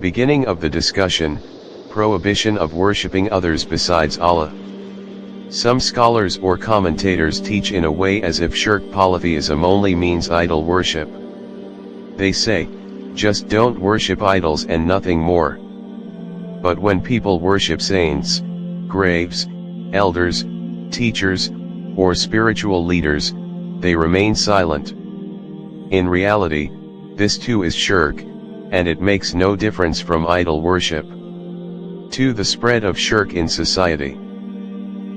Beginning of the discussion: prohibition of worshipping others besides Allah. Some scholars or commentators teach in a way as if shirk polytheism only means idol worship. They say, just don't worship idols and nothing more. But when people worship saints, graves, elders, teachers, or spiritual leaders, they remain silent. In reality, this too is shirk, and it makes no difference from idol worship. 2. The spread of shirk in society.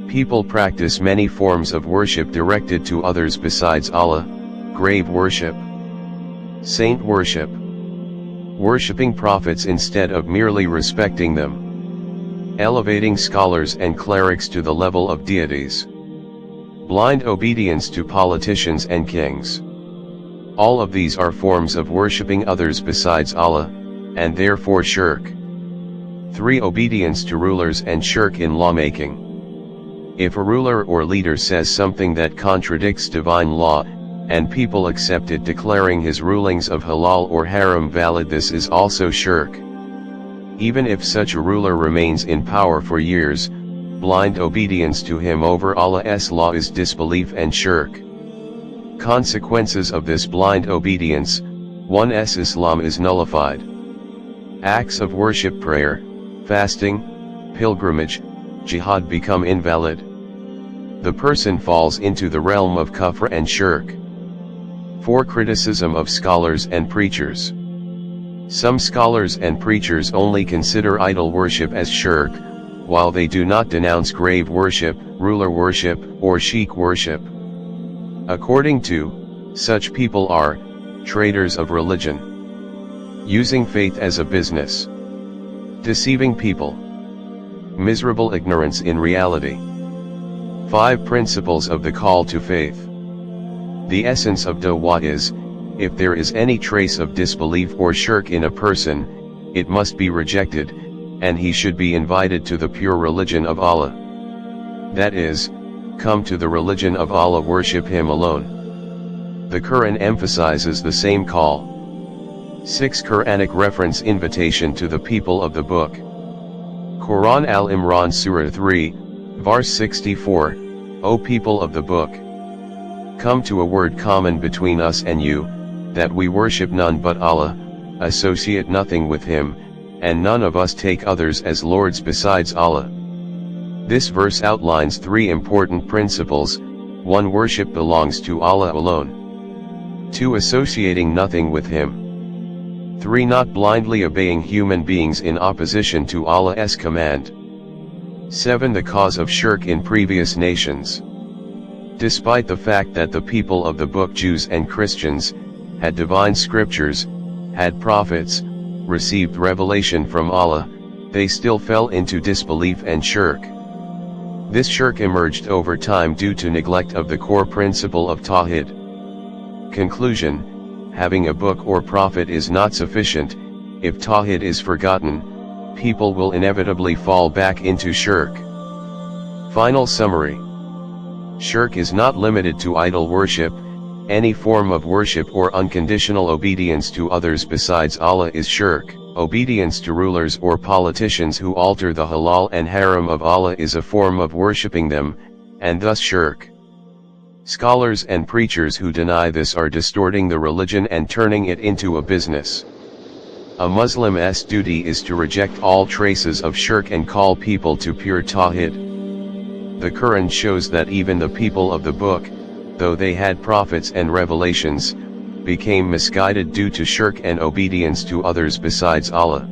People practice many forms of worship directed to others besides Allah: grave worship, saint worship, worshipping prophets instead of merely respecting them, elevating scholars and clerics to the level of deities, blind obedience to politicians and kings. All of these are forms of worshipping others besides Allah, and therefore shirk. 3. Obedience to rulers and shirk in lawmaking. If a ruler or leader says something that contradicts divine law, and people accept it, declaring his rulings of halal or haram valid, this is also shirk. Even if such a ruler remains in power for years, blind obedience to him over Allah's law is disbelief and shirk. Consequences of this blind obedience: 1. Islam is nullified. Acts of worship, prayer, fasting, pilgrimage, jihad become invalid. The person falls into the realm of kufr and shirk. 4. Criticism of scholars and preachers. Some scholars and preachers only consider idol worship as shirk, while they do not denounce grave worship, ruler worship, or sheikh worship. According to such people are traitors of religion, using faith as a business, deceiving people, miserable ignorance in reality. 5. Principles of the call to faith. The essence of dawah is, if there is any trace of disbelief or shirk in a person, it must be rejected, and he should be invited to the pure religion of Allah. That is, come to the religion of Allah, worship Him alone. The Quran emphasizes the same call. 6. Quranic reference invitation to the people of the book. Quran Al-Imran Surah 3, verse 64, O people of the book, come to a word common between us and you, that we worship none but Allah, associate nothing with Him, and none of us take others as lords besides Allah. This verse outlines 3 important principles: 1. Worship belongs to Allah alone. 2. Associating nothing with Him. 3. Not blindly obeying human beings in opposition to Allah's command. 7. The cause of shirk in previous nations. Despite the fact that the people of the book, Jews and Christians, had divine scriptures, had prophets, received revelation from Allah, they still fell into disbelief and shirk. This shirk emerged over time due to neglect of the core principle of Tawhid. Conclusion: having a book or prophet is not sufficient. If Tawhid is forgotten, people will inevitably fall back into shirk. Final summary: shirk is not limited to idol worship. Any form of worship or unconditional obedience to others besides Allah is shirk. Obedience to rulers or politicians who alter the halal and haram of Allah is a form of worshipping them, and thus shirk. Scholars and preachers who deny this are distorting the religion and turning it into a business. A Muslim's duty is to reject all traces of shirk and call people to pure Tawhid. The Quran shows that even the people of the book, though they had prophets and revelations, became misguided due to shirk and obedience to others besides Allah.